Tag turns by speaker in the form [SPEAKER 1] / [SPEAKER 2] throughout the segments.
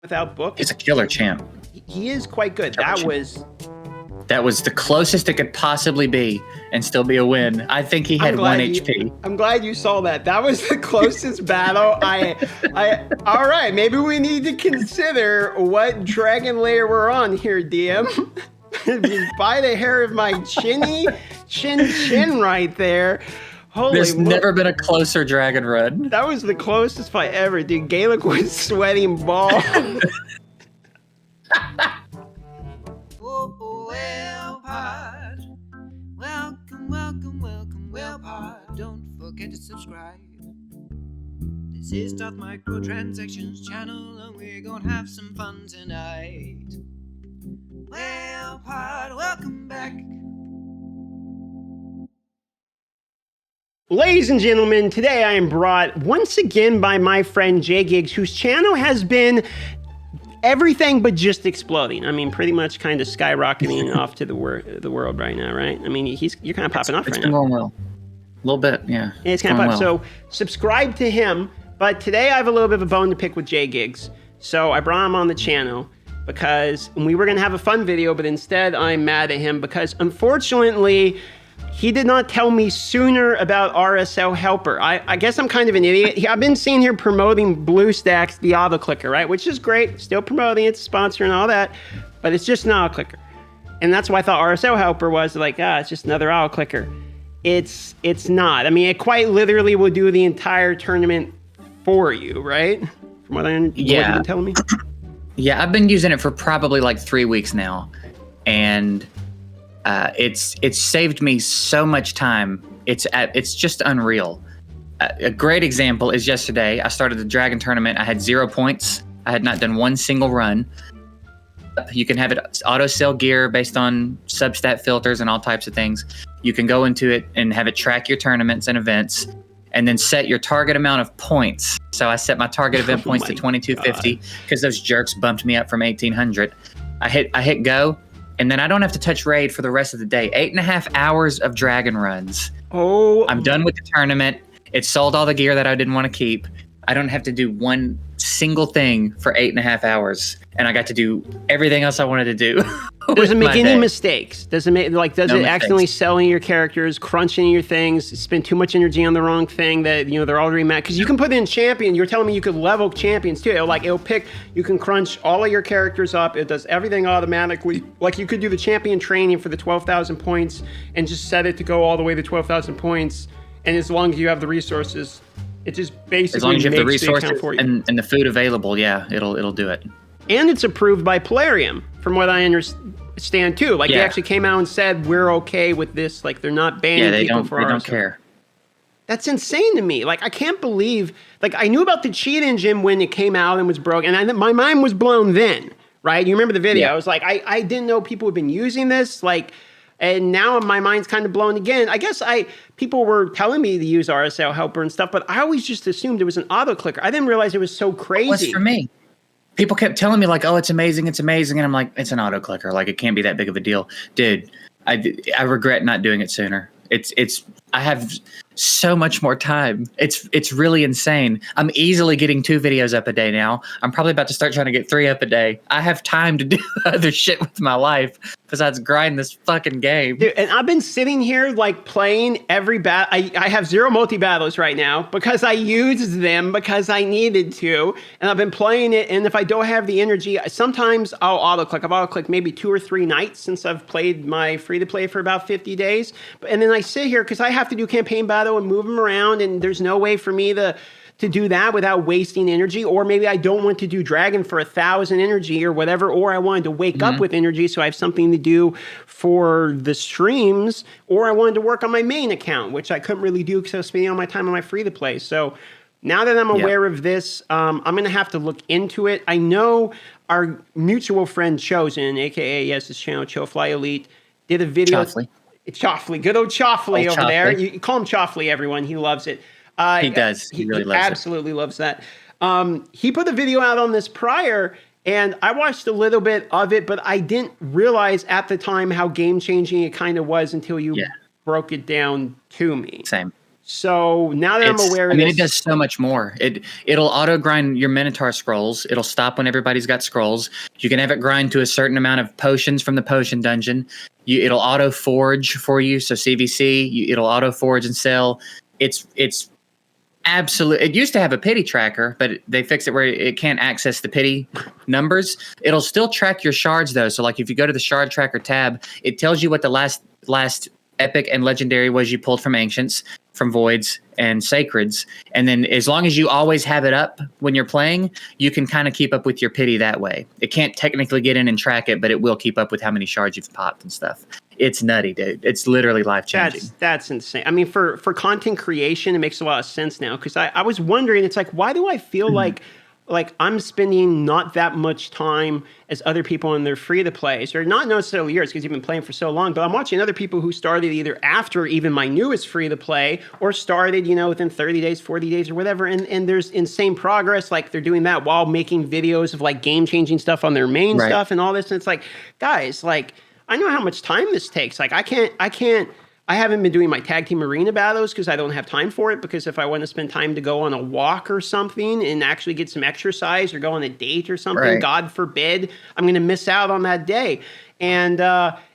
[SPEAKER 1] without books.
[SPEAKER 2] He's a killer champ.
[SPEAKER 1] He is quite good.
[SPEAKER 2] That was the closest it could possibly be and still be a win. I think he had 1 HP.
[SPEAKER 1] I'm glad you saw that. That was the closest battle. All right, maybe we need to consider what dragon layer we're on here, DM. By the hair of my chin right there. Holy
[SPEAKER 2] There's never been a closer dragon run.
[SPEAKER 1] That was the closest fight ever, dude. Gaelic was sweating balls.
[SPEAKER 3] Well, pod, don't forget to subscribe. This is Darth Microtransactions channel, and we're gonna have some fun tonight. Well, pod, welcome back.
[SPEAKER 1] Ladies and gentlemen, today I am brought once again by my friend Jay Giggs, whose channel has been everything but just exploding. I mean, pretty much kind of skyrocketing off to the world right now, right? I mean, you're kind of popping off right now.
[SPEAKER 2] It's been going well. A little bit, yeah.
[SPEAKER 1] It's kind of popping. So subscribe to him. But today I have a little bit of a bone to pick with Jay Giggs. So I brought him on the channel because we were going to have a fun video, but instead I'm mad at him because unfortunately he did not tell me sooner about RSL Helper. I guess I'm kind of an idiot. I've been seen here promoting BlueStacks, the auto clicker, right? Which is great. Still promoting it, sponsor and all that. But it's just an auto clicker. And that's why I thought RSL Helper was like, it's just another auto clicker. It's not. I mean, it quite literally will do the entire tournament for you, right? From what you've been telling me.
[SPEAKER 2] Yeah, I've been using it for probably like 3 weeks now. And it's saved me so much time. It's just unreal. A great example is yesterday. I started the Dragon tournament. I had 0 points. I had not done one single run. You can have it auto sell gear based on substat filters and all types of things. You can go into it and have it track your tournaments and events, and then set your target amount of points. So I set my target event points to 2250 because those jerks bumped me up from 1800. I hit go. And then I don't have to touch raid for the rest of the day. 8.5 hours of dragon runs.
[SPEAKER 1] Oh,
[SPEAKER 2] I'm done with the tournament. It sold all the gear that I didn't want to keep. I don't have to do one single thing for 8.5 hours. And I got to do everything else I wanted to do.
[SPEAKER 1] Does it make any mistakes? Does it make does it accidentally selling your characters, crunching your things, spend too much energy on the wrong thing that they're already mad? Because you can put in champion. You're telling me you could level champions too. It'll pick. You can crunch all of your characters up. It does everything automatically. Like you could do the champion training for the 12,000 points and just set it to go all the way to 12,000 points. And as long as you have the resources, it just basically
[SPEAKER 2] as long as you have the
[SPEAKER 1] makes
[SPEAKER 2] resources
[SPEAKER 1] the account for you.
[SPEAKER 2] And the food available, it'll do it.
[SPEAKER 1] And it's approved by PLARIUM, from what I understand too. Like they actually came out and said we're okay with this. Like they're not banning people for ours.
[SPEAKER 2] They don't care.
[SPEAKER 1] That's insane to me. Like I can't believe. Like I knew about the cheat engine when it came out and was broken, and my mind was blown then. Right? You remember the video?
[SPEAKER 2] Yeah.
[SPEAKER 1] I was like, I didn't know people had been using this. Like, and now my mind's kind of blown again. I guess people were telling me to use RSL Helper and stuff, but I always just assumed it was an auto clicker. I didn't realize it was so crazy.
[SPEAKER 2] What's for me? People kept telling me like, oh, it's amazing. And I'm like, it's an auto clicker. Like it can't be that big of a deal. Dude, I regret not doing it sooner. I have so much more time. It's really insane. I'm easily getting 2 videos up a day now. I'm probably about to start trying to get 3 up a day. I have time to do other shit with my life besides grind this fucking game.
[SPEAKER 1] Dude, and I've been sitting here like playing every battle. I have 0 multi-battles right now because I used them because I needed to. And I've been playing it, and if I don't have the energy, sometimes I'll auto-click. I've auto-clicked maybe 2 or 3 nights since I've played my free-to-play for about 50 days. And then I sit here because I have to do campaign battle and move them around, and there's no way for me to do that without wasting energy. Or maybe I don't want to do dragon for 1,000 energy or whatever, or I wanted to wake up with energy so I have something to do for the streams, or I wanted to work on my main account, which I couldn't really do because I was spending all my time on my free-to-play. So now that I'm aware of this, I'm going to have to look into it. I know our mutual friend Chosen, aka his channel Chofly Elite, did a video. Choffley, good old Choffley over there. You call him Choffley, everyone. He loves it.
[SPEAKER 2] He does. He really loves it.
[SPEAKER 1] Absolutely loves that. He put a video out on this prior, and I watched a little bit of it, but I didn't realize at the time how game-changing it kind of was until you broke it down to me.
[SPEAKER 2] Same.
[SPEAKER 1] So now that I'm aware of
[SPEAKER 2] I mean,
[SPEAKER 1] this,
[SPEAKER 2] it does so much more. It'll auto grind your Minotaur scrolls. It'll stop when everybody's got scrolls. You can have it grind to a certain amount of potions from the potion dungeon. It'll auto forge for you. So CVC, it'll auto forge and sell. It's absolute. It used to have a pity tracker, but they fixed it where it can't access the pity numbers. It'll still track your shards though. So like if you go to the shard tracker tab, it tells you what the last epic and legendary was you pulled from ancients, from voids and sacreds. And then as long as you always have it up when you're playing, you can kind of keep up with your pity that way. It can't technically get in and track it, but it will keep up with how many shards you've popped and stuff. It's nutty, dude. It's literally life-changing.
[SPEAKER 1] that's insane. I mean, for content creation, it makes a lot of sense now, because I was wondering, it's like, why do I feel like I'm spending not that much time as other people in their free-to-plays, or not necessarily yours because you've been playing for so long, but I'm watching other people who started either after even my newest free-to-play or started, within 30 days, 40 days or whatever, and there's insane progress. Like they're doing that while making videos of like game-changing stuff on their main stuff and all this. And it's like, guys, like I know how much time this takes. Like I haven't been doing my tag team arena battles because I don't have time for it, because if I want to spend time to go on a walk or something and actually get some exercise or go on a date or something, God forbid, I'm going to miss out on that day. And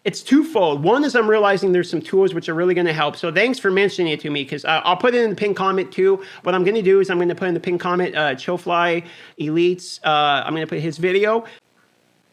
[SPEAKER 1] it's twofold. One is I'm realizing there's some tools which are really going to help. So thanks for mentioning it to me, because I'll put it in the pinned comment too. What I'm going to do is I'm going to put in the pinned comment Chillfly Elites. I'm going to put his video.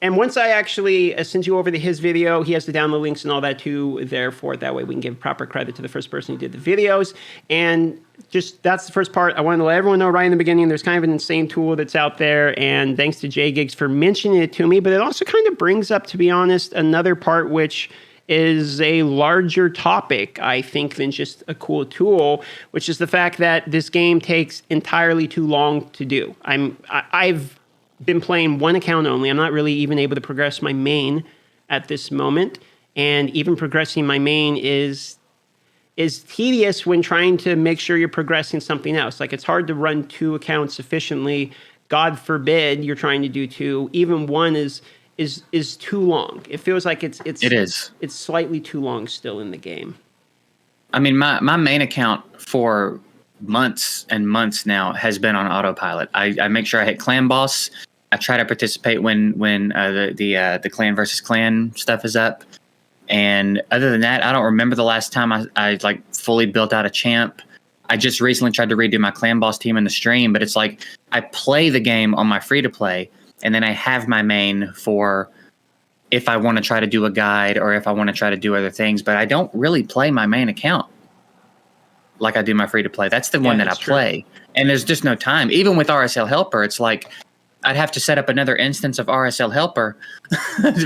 [SPEAKER 1] And once I actually send you over to his video, he has the download links and all that too there for it. That way we can give proper credit to the first person who did the videos. And just that's the first part. I wanted to let everyone know right in the beginning, there's kind of an insane tool that's out there. And thanks to JGigs for mentioning it to me. But it also kind of brings up, to be honest, another part which is a larger topic, I think, than just a cool tool, which is the fact that this game takes entirely too long to do. I've been playing one account only. I'm not really even able to progress my main at this moment. And even progressing my main is tedious when trying to make sure you're progressing something else. Like it's hard to run two accounts efficiently. God forbid you're trying to do two. Even one is too long. It feels like it is. It's slightly too long still in the game.
[SPEAKER 2] I mean, my main account for months and months now has been on autopilot. I make sure I hit clan boss. I try to participate when the clan versus clan stuff is up. And other than that, I don't remember the last time I like fully built out a champ. I just recently tried to redo my clan boss team in the stream, but it's like I play the game on my free to play, and then I have my main for if I want to try to do a guide or if I want to try to do other things, but I don't really play my main account like I do my free to play. That's the one that I play. And there's just no time. Even with RSL Helper, it's like I'd have to set up another instance of RSL Helper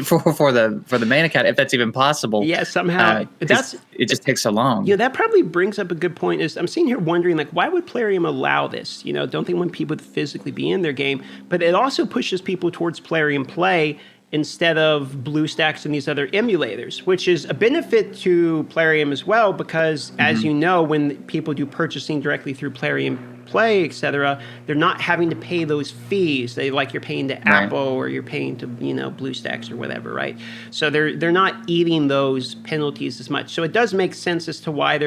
[SPEAKER 2] for the main account, if that's even possible.
[SPEAKER 1] Yeah, somehow.
[SPEAKER 2] It just takes so long.
[SPEAKER 1] Yeah, that probably brings up a good point. Is I'm sitting here wondering, like, why would Plarium allow this? Don't they want people to physically be in their game? But it also pushes people towards Plarium Play instead of BlueStacks and these other emulators, which is a benefit to Plarium as well, because as you know, when people do purchasing directly through Plarium Play, etc., they're not having to pay those fees. Like you're paying to Apple or you're paying to BlueStacks or whatever, right? So they're not eating those penalties as much. So it does make sense as to why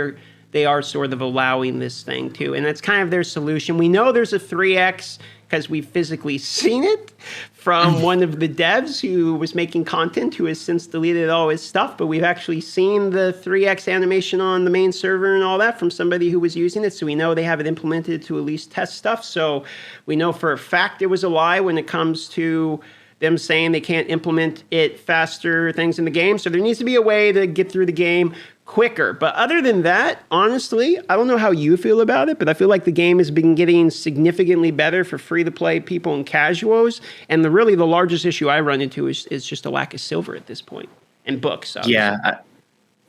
[SPEAKER 1] they are sort of allowing this thing too, and that's kind of their solution. We know there's a 3x because we've physically seen it from one of the devs who was making content, who has since deleted all his stuff, but we've actually seen the 3x animation on the main server and all that from somebody who was using it, so we know they have it implemented to at least test stuff. So we know for a fact it was a lie when it comes to them saying they can't implement it faster, things in the game. So there needs to be a way to get through the game quicker. But other than that, honestly, I don't know how you feel about it, but I feel like the game has been getting significantly better for free-to-play people and casuals. And the largest issue I run into is just a lack of silver at this point. And books, obviously.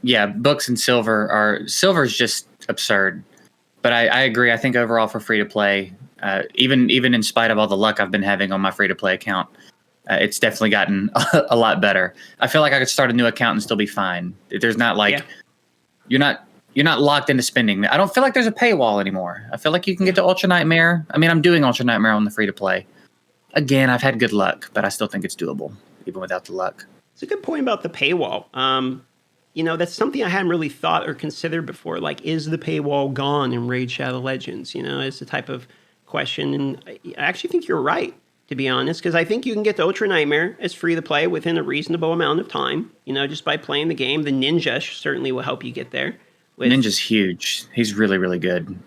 [SPEAKER 2] Yeah, books and silver's just absurd. But I agree. I think overall for free-to-play, even in spite of all the luck I've been having on my free-to-play account, it's definitely gotten a lot better. I feel like I could start a new account and still be fine. There's not like you're not locked into spending. I don't feel like there's a paywall anymore. I feel like you can get to Ultra Nightmare. I mean, I'm doing Ultra Nightmare on the free to play. Again, I've had good luck, but I still think it's doable even without the luck.
[SPEAKER 1] It's a good point about the paywall. that's something I hadn't really thought or considered before. Like, is the paywall gone in Raid Shadow Legends? Is the type of question. And I actually think you're right, to be honest, because I think you can get the Ultra Nightmare as free to play within a reasonable amount of time, just by playing the game. The Ninja certainly will help you get there.
[SPEAKER 2] Ninja's huge. He's really, really good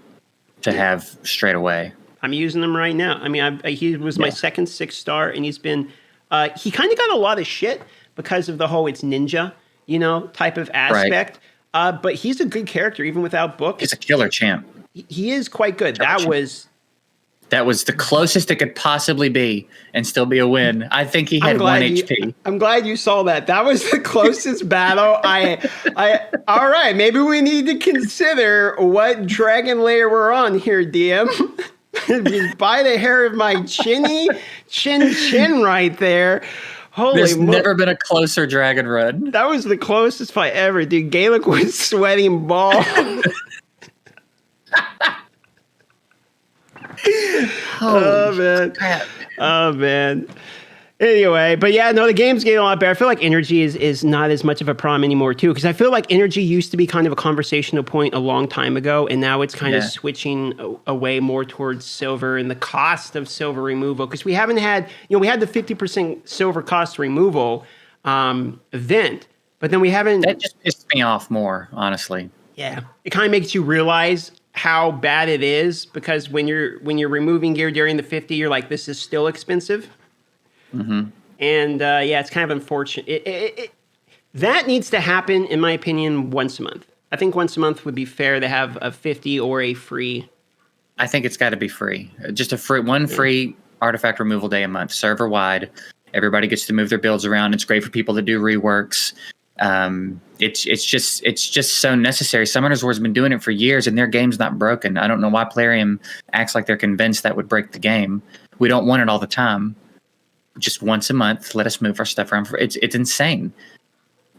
[SPEAKER 2] to have straight away.
[SPEAKER 1] I'm using him right now. I mean, he was my second 6-star, and he's been, he kind of got a lot of shit because of the whole it's ninja, type of aspect. Right. But he's a good character, even without books.
[SPEAKER 2] He's a killer champ.
[SPEAKER 1] He is quite good. That
[SPEAKER 2] was the closest it could possibly be and still be a win. I think he had 1 HP.
[SPEAKER 1] I'm glad you saw that. That was the closest battle. All right, maybe we need to consider what dragon layer we're on here, DM. Just by the hair of my chin right there. Holy
[SPEAKER 2] There's never been a closer dragon run.
[SPEAKER 1] That was the closest fight ever, dude. Gaelic was sweating balls. Oh man. Anyway, but yeah, no, the game's getting a lot better. I feel like energy is not as much of a problem anymore too, because I feel like energy used to be kind of a conversational point a long time ago, and now it's kind of switching away more towards silver and the cost of silver removal, because we haven't had, we had the 50% silver cost removal event, but then we haven't.
[SPEAKER 2] That just pissed me off more, honestly.
[SPEAKER 1] Yeah, it kind of makes you realize how bad it is, because when you're removing gear during the 50, you're like, this is still expensive.
[SPEAKER 2] Mm-hmm.
[SPEAKER 1] And it's kind of unfortunate. That needs to happen, in my opinion, once a month. I think once a month would be fair to have a 50 or a free.
[SPEAKER 2] I think it's got to be free. Just free artifact removal day a month, server wide. Everybody gets to move their builds around. It's great for people to do reworks. It's just so necessary. Summoners War's been doing it for years, and their game's not broken. I don't know why PLARIUM acts like they're convinced that would break the game. We don't want it all the time. Just once a month, let us move our stuff around. It's insane.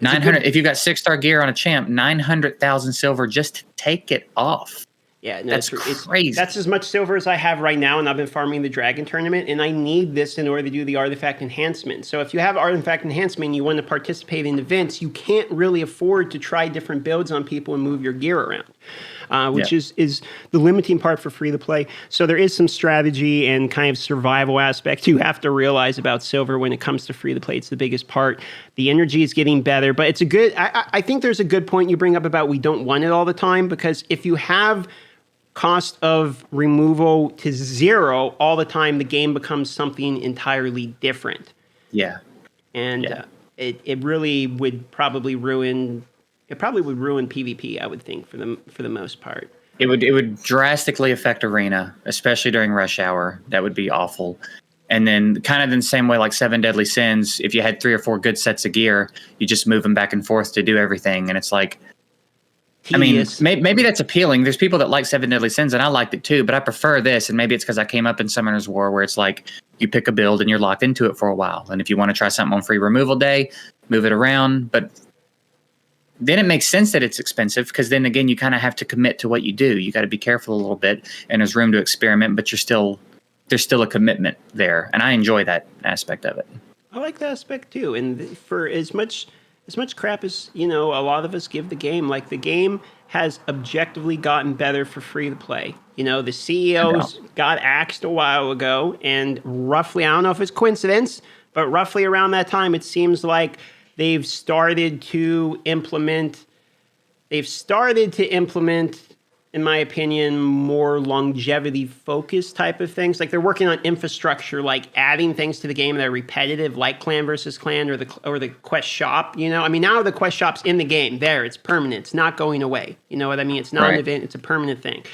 [SPEAKER 2] 900. If you've got 6-star gear on a champ, 900,000 silver just to take it off.
[SPEAKER 1] Yeah, no,
[SPEAKER 2] that's crazy.
[SPEAKER 1] That's as much silver as I have right now, and I've been farming the Dragon Tournament, and I need this in order to do the artifact enhancement. So if you have artifact enhancement and you want to participate in events, you can't really afford to try different builds on people and move your gear around. Which is the limiting part for free to play. So there is some strategy and kind of survival aspect you have to realize about silver when it comes to free to play. It's the biggest part. The energy is getting better, but it's a good. I think there's a good point you bring up about we don't want it all the time, because if you have cost of removal to 0 all the time, the game becomes something entirely different.
[SPEAKER 2] Yeah,
[SPEAKER 1] and it really would probably ruin. It probably would ruin PvP, I would think, for the most part.
[SPEAKER 2] It would drastically affect Arena, especially during rush hour. That would be awful. And then kind of in the same way like 7 Deadly Sins, if you had 3 or 4 good sets of gear, you just move them back and forth to do everything. And it's like, tedious. I mean, maybe that's appealing. There's people that like 7 Deadly Sins, and I liked it too, but I prefer this. And maybe it's because I came up in Summoner's War, where it's like you pick a build and you're locked into it for a while. And if you want to try something on free removal day, move it around. But then it makes sense that it's expensive, because then again, you kind of have to commit to what you do. You got to be careful a little bit, and there's room to experiment, but there's still a commitment there. And I enjoy that aspect of it.
[SPEAKER 1] I like that aspect too. And for as much crap as, a lot of us give the game, like the game has objectively gotten better for free to play. The CEOs got axed a while ago, and roughly, I don't know if it's coincidence, but roughly around that time, it seems like they've started to implement, in my opinion, more longevity-focused type of things. Like they're working on infrastructure, like adding things to the game that are repetitive, like Clan versus Clan or the Quest Shop. I mean, now the Quest Shop's in the game. There, it's permanent. It's not going away. You know what I mean? It's not an event. It's a permanent thing.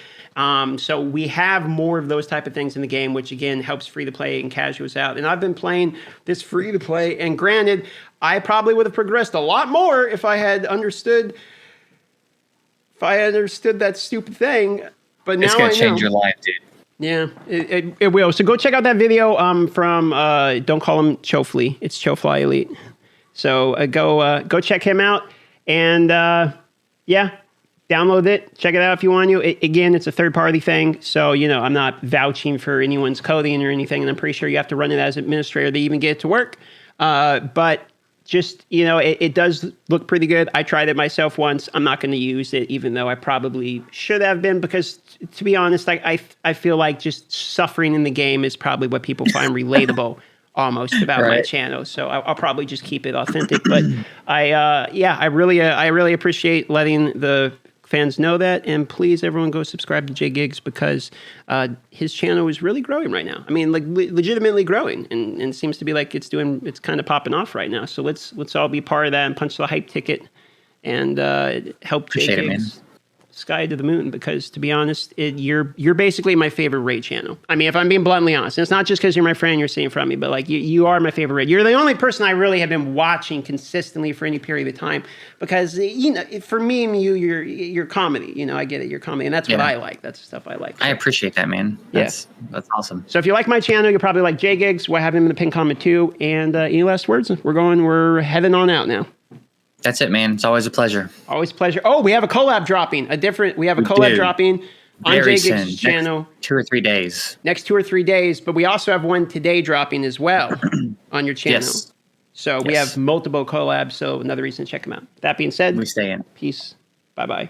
[SPEAKER 1] So we have more of those type of things in the game, which again helps free to play and casuals out. And I've been playing this free to play, and granted, I probably would have progressed a lot more if I had understood that stupid thing. But now
[SPEAKER 2] it's gonna change your life, dude.
[SPEAKER 1] Yeah, it will. So go check out that video from don't call him Chofly. It's Chofly Elite. So go check him out, and download it. Check it out if you want to. Again, it's a third-party thing, so I'm not vouching for anyone's coding or anything, and I'm pretty sure you have to run it as administrator to even get it to work. But just, you know, it does look pretty good. I tried it myself once. I'm not going to use it, even though I probably should have been, because to be honest, I feel like just suffering in the game is probably what people find relatable almost about my channel. So I'll probably just keep it authentic. But I really appreciate letting the fans know that, and please everyone go subscribe to Jay Gigs, because his channel is really growing right now. I mean, like legitimately growing, and seems to be like it's kind of popping off right now. So let's all be part of that and punch the hype ticket and help Jay Gigs sky to the moon, because to be honest, you're basically my favorite raid channel. I mean, if I'm being bluntly honest, and it's not just because you're my friend, you're sitting in front of me, but like you are my favorite raid. You're the only person I really have been watching consistently for any period of time, because you know, for me and you're comedy. You know, I get it, you're comedy, and that's what I like. That's the stuff I like. So.
[SPEAKER 2] I appreciate that, man. That's awesome.
[SPEAKER 1] So if you like my channel, you'll probably like Jay Gigs. We'll have him in the pinned comment too. And any last words? We're heading on out now.
[SPEAKER 2] That's it, man. It's always a pleasure.
[SPEAKER 1] Always a pleasure. Oh, we have a collab dropping. We have a collab dropping on Jay Gigs' channel.
[SPEAKER 2] Next 2 or 3 days.
[SPEAKER 1] Next 2 or 3 days. But we also have one today dropping as well on your channel.
[SPEAKER 2] Yes.
[SPEAKER 1] So we have multiple collabs. So another reason to check them out. That being said,
[SPEAKER 2] we stay in.
[SPEAKER 1] Peace. Bye-bye.